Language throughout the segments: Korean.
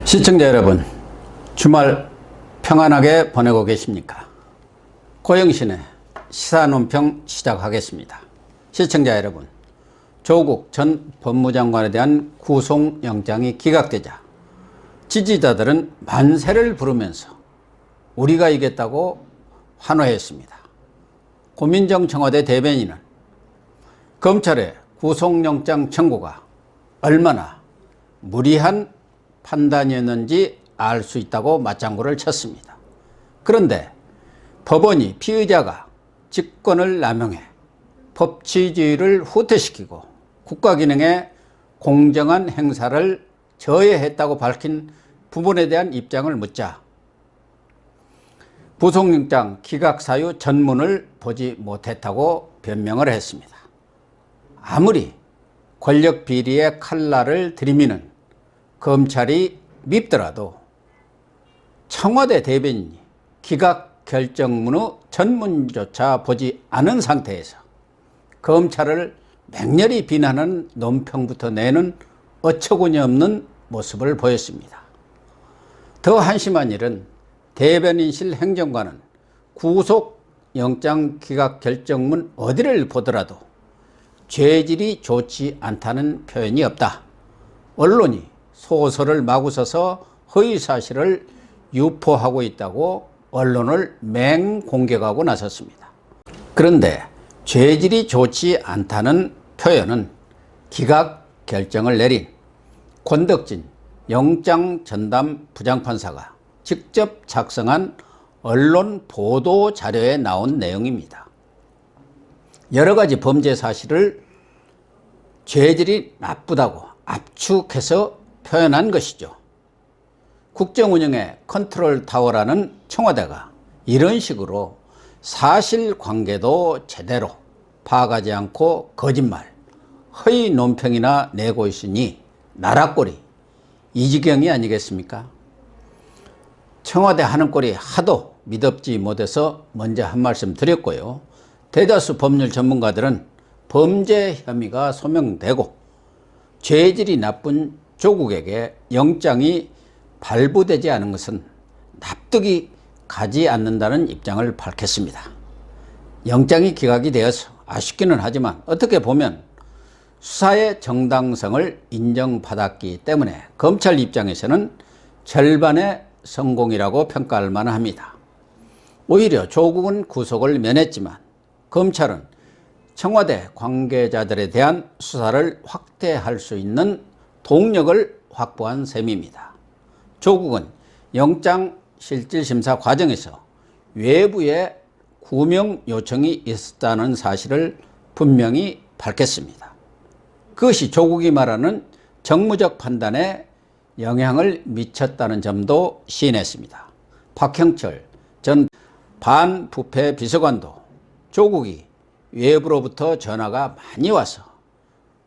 시청자 여러분, 주말 평안하게 보내고 계십니까? 고영신의 시사논평 시작하겠습니다. 시청자 여러분, 조국 전 법무장관에 대한 구속영장이 기각되자 지지자들은 만세를 부르면서 우리가 이겼다고 환호했습니다. 고민정 청와대 대변인은 검찰의 구속영장 청구가 얼마나 무리한 판단이었는지 알 수 있다고 맞장구를 쳤습니다. 그런데 법원이 피의자가 직권을 남용해 법치주의를 후퇴시키고 국가기능에 공정한 행사를 저해했다고 밝힌 부분에 대한 입장을 묻자 구속영장 기각 사유 전문을 보지 못했다고 변명을 했습니다. 아무리 권력 비리의 칼날을 들이미는 검찰이 밉더라도 청와대 대변인이 기각 결정문의 전문조차 보지 않은 상태에서 검찰을 맹렬히 비난하는 논평부터 내는 어처구니 없는 모습을 보였습니다. 더 한심한 일은 대변인실 행정관은 구속영장 기각 결정문 어디를 보더라도 죄질이 좋지 않다는 표현이 없다. 언론이 소설을 마구 써서 허위사실을 유포하고 있다고 언론을 맹공격하고 나섰습니다. 그런데 죄질이 좋지 않다는 표현은 기각 결정을 내린 권덕진 영장전담 부장판사가 직접 작성한 언론 보도 자료에 나온 내용입니다. 여러 가지 범죄 사실을 죄질이 나쁘다고 압축해서 표현한 것이죠. 국정운영의 컨트롤 타워라는 청와대가 이런 식으로 사실관계도 제대로 파악하지 않고 거짓말, 허위 논평이나 내고 있으니 나라꼴이 이 지경이 아니겠습니까? 청와대 하는 꼴이 하도 미덥지 못해서 먼저 한 말씀 드렸고요. 대다수 법률 전문가들은 범죄 혐의가 소명되고 죄질이 나쁜 조국에게 영장이 발부되지 않은 것은 납득이 가지 않는다는 입장을 밝혔습니다. 영장이 기각이 되어서 아쉽기는 하지만 어떻게 보면 수사의 정당성을 인정받았기 때문에 검찰 입장에서는 절반의 성공이라고 평가할 만합니다. 오히려 조국은 구속을 면했지만 검찰은 청와대 관계자들에 대한 수사를 확대할 수 있는 동력을 확보한 셈입니다. 조국은 영장실질심사 과정에서 외부에 구명 요청이 있었다는 사실을 분명히 밝혔습니다. 그것이 조국이 말하는 정무적 판단에 영향을 미쳤다는 점도 시인했습니다. 박형철 전 반부패 비서관도 조국이 외부로부터 전화가 많이 와서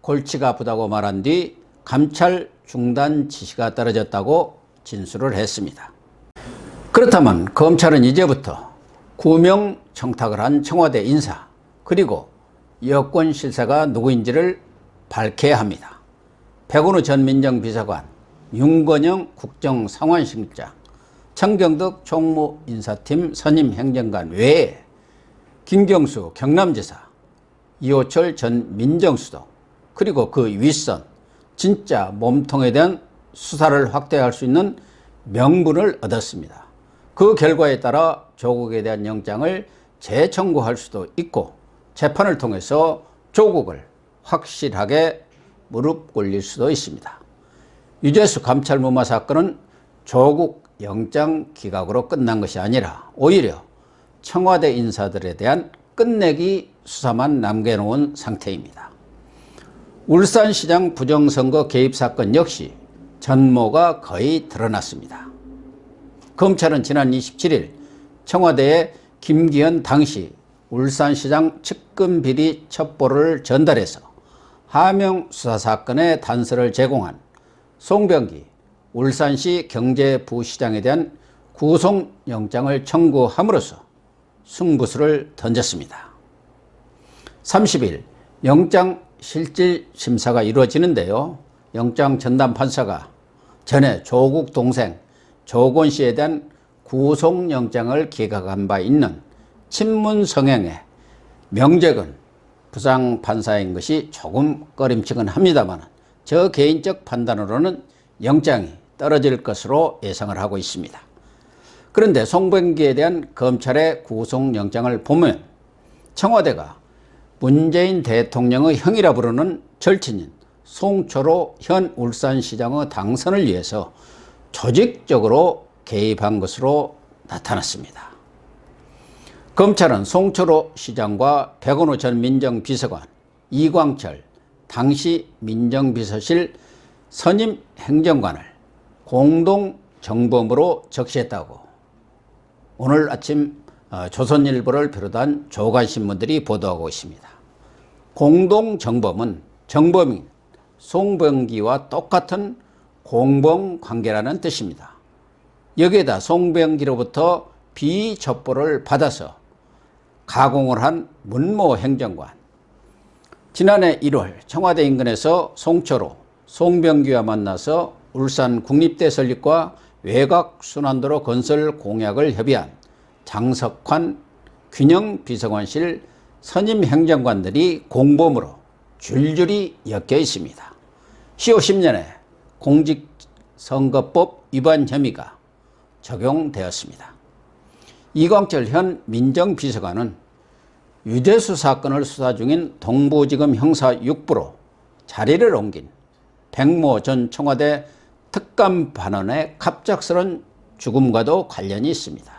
골치가 아프다고 말한 뒤 감찰 중단 지시가 떨어졌다고 진술을 했습니다. 그렇다면 검찰은 이제부터 구명 청탁을 한 청와대 인사 그리고 여권 실세가 누구인지를 밝혀야 합니다. 백운우 전 민정비서관, 윤건영 국정상황실장, 청경덕 총무인사팀 선임행정관 외에 김경수 경남지사, 이호철 전 민정수석 그리고 그 윗선 진짜 몸통에 대한 수사를 확대할 수 있는 명분을 얻었습니다. 그 결과에 따라 조국에 대한 영장을 재청구할 수도 있고 재판을 통해서 조국을 확실하게 무릎 꿇릴 수도 있습니다. 유재수 감찰무마 사건은 조국 영장 기각으로 끝난 것이 아니라 오히려 청와대 인사들에 대한 끝내기 수사만 남겨놓은 상태입니다. 울산시장 부정선거 개입 사건 역시 전모가 거의 드러났습니다. 검찰은 지난 27일 청와대에 김기현 당시 울산시장 측근비리 첩보를 전달해서 하명 수사 사건의 단서를 제공한 송병기 울산시 경제부시장에 대한 구속영장을 청구함으로써 승부수를 던졌습니다. 30일 영장 실질심사가 이루어지는데요. 영장 전담판사가 전에 조국 동생 조건 씨에 대한 구속영장을 기각한 바 있는 친문 성향의 명재근 부장판사인 것이 조금 꺼림칙은 합니다만 저 개인적 판단으로는 영장이 떨어질 것으로 예상을 하고 있습니다. 그런데 송병기에 대한 검찰의 구속영장을 보면 청와대가 문재인 대통령의 형이라 부르는 절친인 송철호 현 울산시장의 당선을 위해서 조직적으로 개입한 것으로 나타났습니다. 검찰은 송철호 시장과 백원우 전 민정비서관, 이광철 당시 민정비서실 선임 행정관을 공동정범으로 적시했다고 오늘 아침 조선일보를 비롯한 조간신문들이 보도하고 있습니다. 공동정범은 정범인 송병기와 똑같은 공범관계라는 뜻입니다. 여기에다 송병기로부터 비첩보를 받아서 가공을 한 문모 행정관, 지난해 1월 청와대 인근에서 송철호, 송병기와 만나서 울산 국립대 설립과 외곽순환도로 건설 공약을 협의한 장석환 균형비서관실 선임 행정관들이 공범으로 줄줄이 엮여 있습니다. 10년에 공직선거법 위반 혐의가 적용되었습니다. 이광철 현 민정비서관은 유재수 사건을 수사 중인 동부지검 형사 6부로 자리를 옮긴 백모 전 청와대 특감 반원의 갑작스런 죽음과도 관련이 있습니다.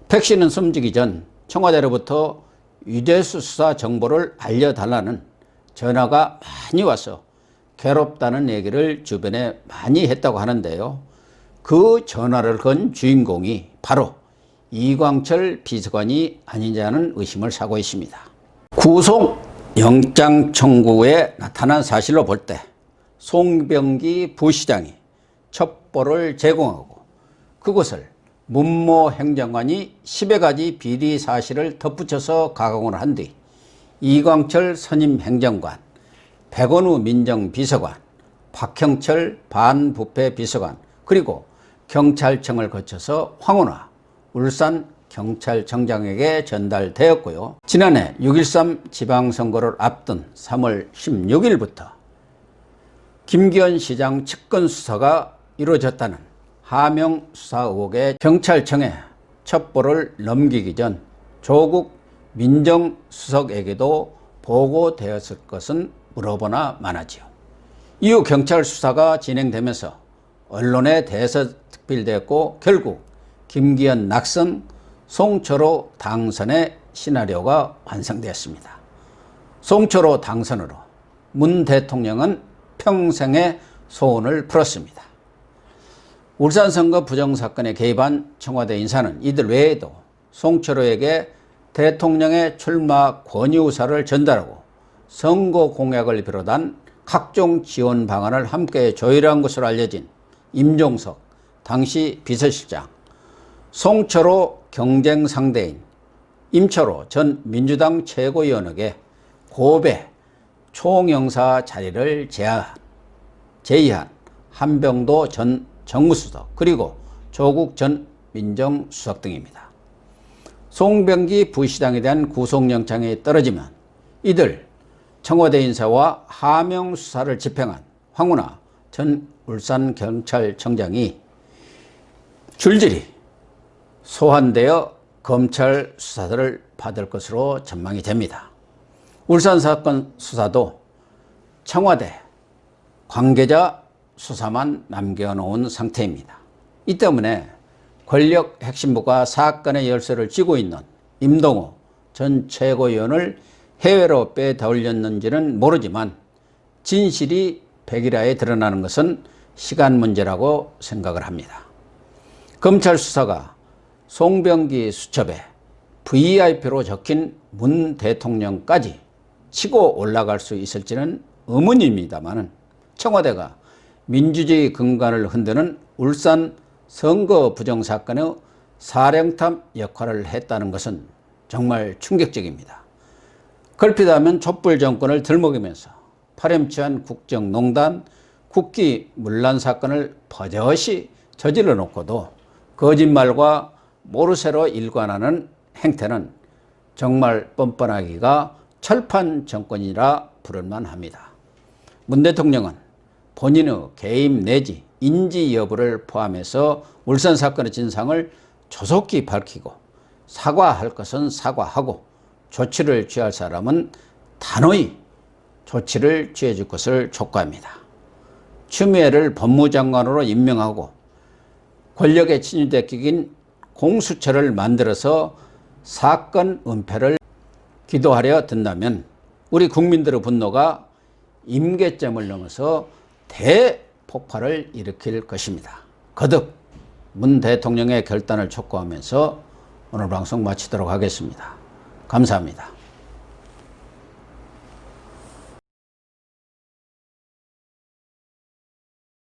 백 씨는 숨지기 전 청와대로부터 유재수 수사 정보를 알려달라는 전화가 많이 와서 괴롭다는 얘기를 주변에 많이 했다고 하는데요. 그 전화를 건 주인공이 바로 이광철 비서관이 아니냐는 의심을 사고 있습니다. 구속영장 청구에 나타난 사실로 볼 때 송병기 부시장이 첩보를 제공하고 그것을 문모 행정관이 10여 가지 비리 사실을 덧붙여서 가공을 한 뒤 이광철 선임 행정관, 백원우 민정비서관, 박형철 반부패 비서관, 그리고 경찰청을 거쳐서 황운하 울산경찰청장에게 전달되었고요. 지난해 6.13 지방선거를 앞둔 3월 16일부터 김기현 시장 측근 수사가 이루어졌다는 하명 수사 의혹에 경찰청에 첩보를 넘기기 전 조국 민정수석에게도 보고되었을 것은 물어보나 마나지요. 이후 경찰 수사가 진행되면서 언론에 대서특필되었고 결국 김기현 낙선, 송철호 당선의 시나리오가 완성되었습니다. 송철호 당선으로 문 대통령은 평생의 소원을 풀었습니다. 울산 선거 부정사건에 개입한 청와대 인사는 이들 외에도 송철호에게 대통령의 출마 권유서를 전달하고 선거 공약을 비롯한 각종 지원 방안을 함께 조율한 것으로 알려진 임종석 당시 비서실장, 송철호 경쟁 상대인 임철호 전 민주당 최고위원에게 고배 총영사 자리를 제의한 한병도 전 정무수석 그리고 조국 전 민정수석 등입니다. 송병기 부시장에 대한 구속영장이 떨어지면 이들 청와대 인사와 하명 수사를 집행한 황운하 전 울산경찰청장이 줄줄이 소환되어 검찰 수사를 받을 것으로 전망이 됩니다. 울산 사건 수사도 청와대 관계자 수사만 남겨놓은 상태입니다. 이 때문에 권력 핵심부가 사건의 열쇠를 쥐고 있는 임동호 전 최고위원을 해외로 빼돌렸는지는 모르지만 진실이 백일하에 드러나는 것은 시간 문제라고 생각을 합니다. 검찰 수사가 송병기 수첩에 VIP로 적힌 문 대통령까지 치고 올라갈 수 있을지는 의문입니다만 청와대가 민주주의 근간을 흔드는 울산 선거 부정사건의 사령탑 역할을 했다는 것은 정말 충격적입니다. 걸핏하면 촛불 정권을 들먹이면서 파렴치한 국정농단, 국기 문란 사건을 버젓이 저질러 놓고도 거짓말과 모르쇠로 일관하는 행태는 정말 뻔뻔하기가 철판 정권이라 부를만 합니다. 문 대통령은 본인의 개입 내지 인지 여부를 포함해서 울산 사건의 진상을 조속히 밝히고 사과할 것은 사과하고 조치를 취할 사람은 단호히 조치를 취해줄 것을 촉구합니다. 추미애를 법무장관으로 임명하고 권력의 친위대 기긴 공수처를 만들어서 사건 은폐를 기도하려 든다면 우리 국민들의 분노가 임계점을 넘어서 대폭발을 일으킬 것입니다. 거듭 문 대통령의 결단을 촉구하면서 오늘 방송 마치도록 하겠습니다. 감사합니다.